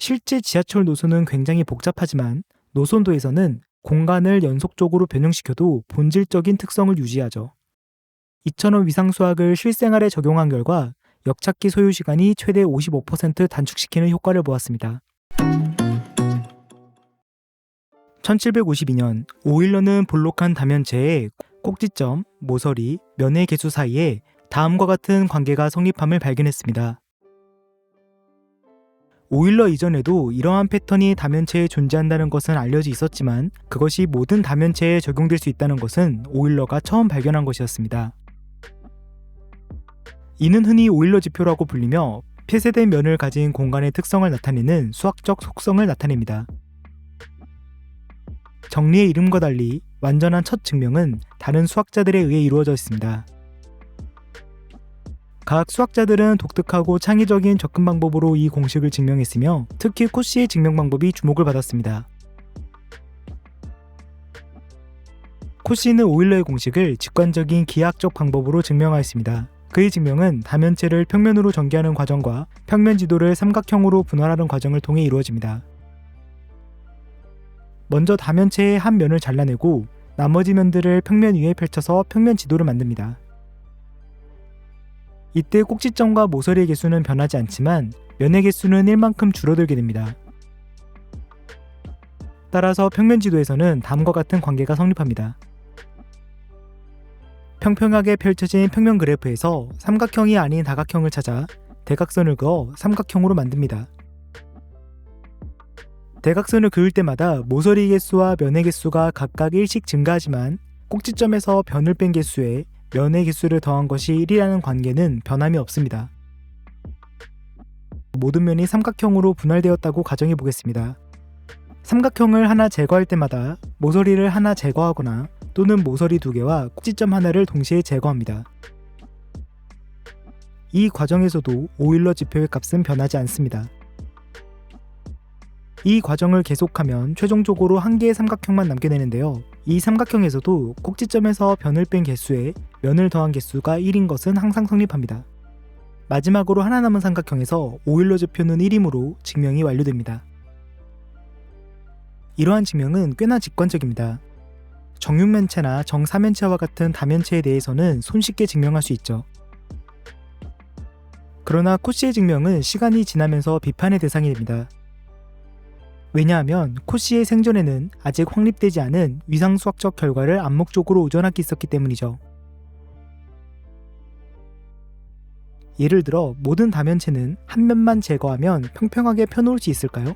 실제 지하철 노선은 굉장히 복잡하지만 노선도에서는 공간을 연속적으로 변형시켜도 본질적인 특성을 유지하죠. 이처럼 위상수학을 실생활에 적용한 결과 역찾기 소요 시간이 최대 55% 단축시키는 효과를 보았습니다. 1752년 오일러는 볼록한 다면체의 꼭지점, 모서리, 면의 개수 사이에 다음과 같은 관계가 성립함을 발견했습니다. 오일러 이전에도 이러한 패턴이 다면체에 존재한다는 것은 알려져 있었지만 그것이 모든 다면체에 적용될 수 있다는 것은 오일러가 처음 발견한 것이었습니다. 이는 흔히 오일러 지표라고 불리며 폐쇄된 면을 가진 공간의 특성을 나타내는 수학적 속성을 나타냅니다. 정리의 이름과 달리 완전한 첫 증명은 다른 수학자들에 의해 이루어져 있습니다. 각 수학자들은 독특하고 창의적인 접근 방법으로 이 공식을 증명했으며 특히 코시의 증명 방법이 주목을 받았습니다. 코시는 오일러의 공식을 직관적인 기하학적 방법으로 증명하였습니다. 그의 증명은 다면체를 평면으로 전개하는 과정과 평면 지도를 삼각형으로 분할하는 과정을 통해 이루어집니다. 먼저 다면체의 한 면을 잘라내고 나머지 면들을 평면 위에 펼쳐서 평면 지도를 만듭니다. 이때 꼭지점과 모서리의 개수는 변하지 않지만 면의 개수는 1만큼 줄어들게 됩니다. 따라서 평면 지도에서는 다음과 같은 관계가 성립합니다. 평평하게 펼쳐진 평면 그래프에서 삼각형이 아닌 다각형을 찾아 대각선을 그어 삼각형으로 만듭니다. 대각선을 그을 때마다 모서리 개수와 면의 개수가 각각 1씩 증가하지만 꼭지점에서 변을 뺀 개수에 면의 개수를 더한 것이 1이라는 관계는 변함이 없습니다. 모든 면이 삼각형으로 분할되었다고 가정해 보겠습니다. 삼각형을 하나 제거할 때마다 모서리를 하나 제거하거나 또는 모서리 2개와 꼭지점 하나를 동시에 제거합니다. 이 과정에서도 오일러 지표의 값은 변하지 않습니다. 이 과정을 계속하면 최종적으로 한 개의 삼각형만 남게 되는데요. 이 삼각형에서도 꼭지점에서 변을 뺀 개수에 면을 더한 개수가 1인 것은 항상 성립합니다. 마지막으로 하나 남은 삼각형에서 오일러 지표는 1이므로 증명이 완료됩니다. 이러한 증명은 꽤나 직관적입니다. 정육면체나 정사면체와 같은 다면체에 대해서는 손쉽게 증명할 수 있죠. 그러나 코시의 증명은 시간이 지나면서 비판의 대상이 됩니다. 왜냐하면 코시의 생전에는 아직 확립되지 않은 위상수학적 결과를 암묵적으로 의존하고 있었기 때문이죠. 예를 들어 모든 다면체는 한 면만 제거하면 평평하게 펴놓을 수 있을까요?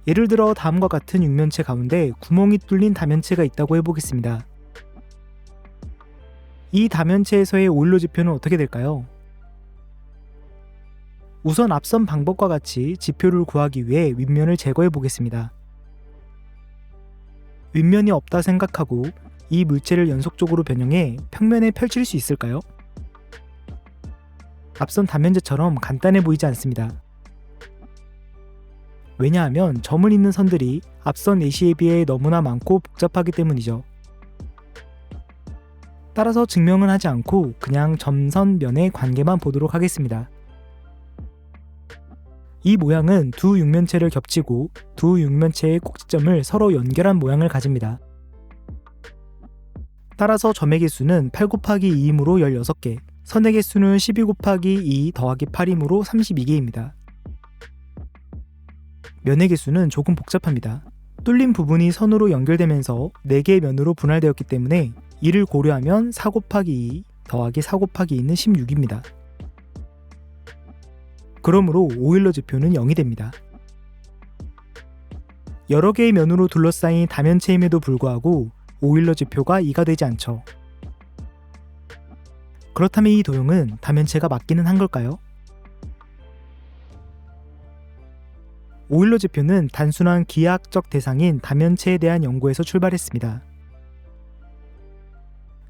예를 들어 다음과 같은 육면체 가운데 구멍이 뚫린 다면체가 있다고 해보겠습니다. 이 다면체에서의 오일러 지표는 어떻게 될까요? 우선 앞선 방법과 같이 지표를 구하기 위해 윗면을 제거해 보겠습니다. 윗면이 없다 생각하고 이 물체를 연속적으로 변형해 평면에 펼칠 수 있을까요? 앞선 다면체처럼 간단해 보이지 않습니다. 왜냐하면 점을 잇는 선들이 앞선 예시에 비해 너무나 많고 복잡하기 때문이죠. 따라서 증명은 하지 않고 그냥 점선 면의 관계만 보도록 하겠습니다. 이 모양은 두 육면체를 겹치고 두 육면체의 꼭지점을 서로 연결한 모양을 가집니다. 따라서 점의 개수는 8 곱하기 2이므로 16개, 선의 개수는 12 곱하기 2 더하기 8이므로 32개입니다. 면의 개수는 조금 복잡합니다. 뚫린 부분이 선으로 연결되면서 4개의 면으로 분할되었기 때문에 이를 고려하면 4 곱하기 2 더하기 4 곱하기 2는 16입니다. 그러므로 오일러 지표는 0이 됩니다. 여러 개의 면으로 둘러싸인 다면체임에도 불구하고 오일러 지표가 2가 되지 않죠. 그렇다면 이 도형은 다면체가 맞기는 한 걸까요? 오일러 지표는 단순한 기하학적 대상인 다면체에 대한 연구에서 출발했습니다.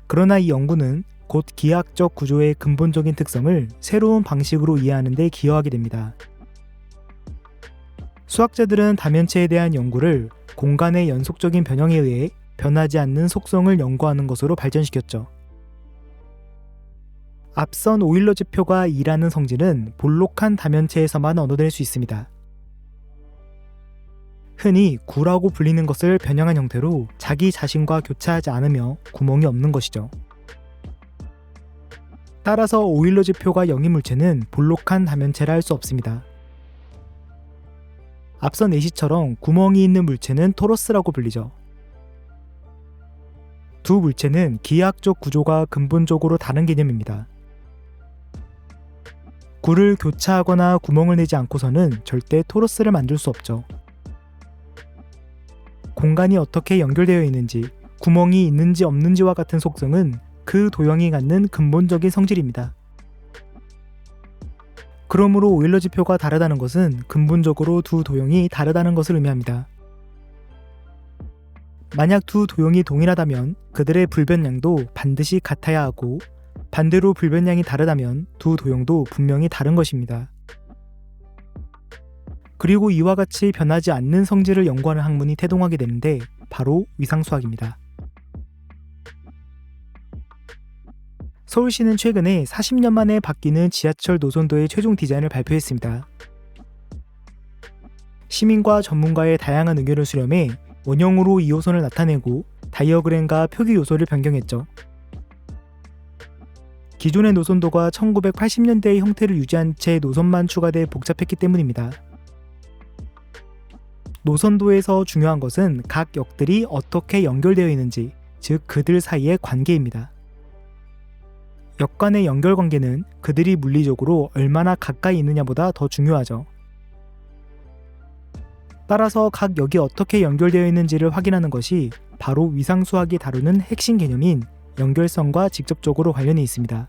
그러나 이 연구는 곧 기하학적 구조의 근본적인 특성을 새로운 방식으로 이해하는 데 기여하게 됩니다. 수학자들은 다면체에 대한 연구를 공간의 연속적인 변형에 의해 변하지 않는 속성을 연구하는 것으로 발전시켰죠. 앞선 오일러 지표가 2라는 성질은 볼록한 다면체에서만 얻어낼 수 있습니다. 흔히 구라고 불리는 것을 변형한 형태로 자기 자신과 교차하지 않으며 구멍이 없는 것이죠. 따라서 오일러 지표가 0인 물체는 볼록한 다면체라 할 수 없습니다. 앞선 예시처럼 구멍이 있는 물체는 토러스라고 불리죠. 두 물체는 기하학적 구조가 근본적으로 다른 개념입니다. 구를 교차하거나 구멍을 내지 않고서는 절대 토러스를 만들 수 없죠. 공간이 어떻게 연결되어 있는지, 구멍이 있는지 없는지와 같은 속성은 그 도형이 갖는 근본적인 성질입니다. 그러므로 오일러 지표가 다르다는 것은 근본적으로 두 도형이 다르다는 것을 의미합니다. 만약 두 도형이 동일하다면 그들의 불변량도 반드시 같아야 하고, 반대로 불변량이 다르다면 두 도형도 분명히 다른 것입니다. 그리고 이와 같이 변하지 않는 성질을 연구하는 학문이 태동하게 되는데 바로 위상수학입니다. 서울시는 최근에 40년 만에 바뀌는 지하철 노선도의 최종 디자인을 발표했습니다. 시민과 전문가의 다양한 의견을 수렴해 원형으로 2호선을 나타내고 다이어그램과 표기 요소를 변경했죠. 기존의 노선도가 1980년대의 형태를 유지한 채 노선만 추가돼 복잡했기 때문입니다. 노선도에서 중요한 것은 각 역들이 어떻게 연결되어 있는지, 즉 그들 사이의 관계입니다. 역 간의 연결 관계는 그들이 물리적으로 얼마나 가까이 있느냐보다 더 중요하죠. 따라서 각 역이 어떻게 연결되어 있는지를 확인하는 것이 바로 위상수학이 다루는 핵심 개념인 연결성과 직접적으로 관련이 있습니다.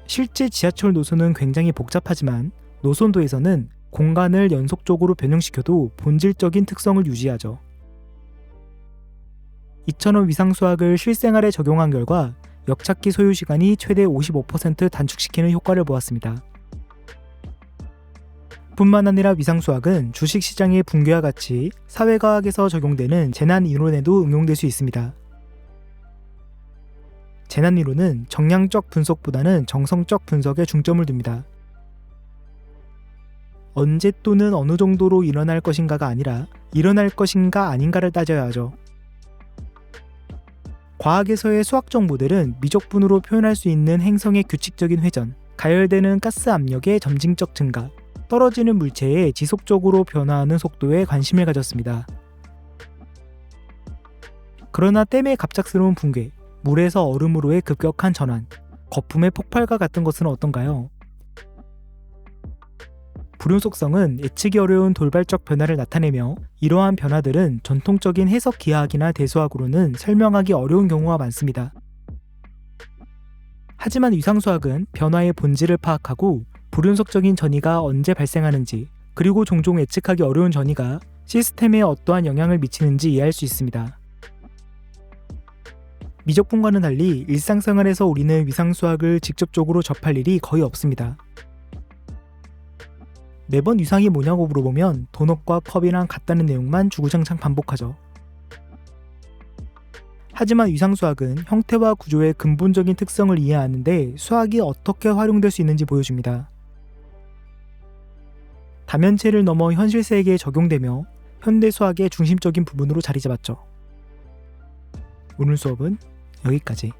실제 지하철 노선은 굉장히 복잡하지만 노선도에서는 공간을 연속적으로 변형시켜도 본질적인 특성을 유지하죠. 2000원 위상수학을 실생활에 적용한 결과 역찾기 소요 시간이 최대 55% 단축시키는 효과를 보았습니다. 뿐만 아니라 위상수학은 주식시장의 붕괴와 같이 사회과학에서 적용되는 재난이론에도 응용될 수 있습니다. 재난이론은 정량적 분석보다는 정성적 분석에 중점을 둡니다. 언제 또는 어느 정도로 일어날 것인가가 아니라 일어날 것인가 아닌가를 따져야 하죠. 과학에서의 수학적 모델은 미적분으로 표현할 수 있는 행성의 규칙적인 회전, 가열되는 가스 압력의 점진적 증가, 떨어지는 물체의 지속적으로 변화하는 속도에 관심을 가졌습니다. 그러나 댐의 갑작스러운 붕괴, 물에서 얼음으로의 급격한 전환, 거품의 폭발과 같은 것은 어떤가요? 불용 속성은 예측이 어려운 돌발적 변화를 나타내며 이러한 변화들은 전통적인 해석 기하학이나 대수학으로는 설명하기 어려운 경우가 많습니다. 하지만 위상수학은 변화의 본질을 파악하고 불윤속적인 전이가 언제 발생하는지, 그리고 종종 예측하기 어려운 전이가 시스템에 어떠한 영향을 미치는지 이해할 수 있습니다. 미적분과는 달리 일상생활에서 우리는 위상수학을 직접적으로 접할 일이 거의 없습니다. 매번 위상이 뭐냐고 물어보면 도넛과 컵이랑 같다는 내용만 주구장창 반복하죠. 하지만 위상수학은 형태와 구조의 근본적인 특성을 이해하는데 수학이 어떻게 활용될 수 있는지 보여줍니다. 다면체를 넘어 현실 세계에 적용되며 현대 수학의 중심적인 부분으로 자리 잡았죠. 오늘 수업은 여기까지.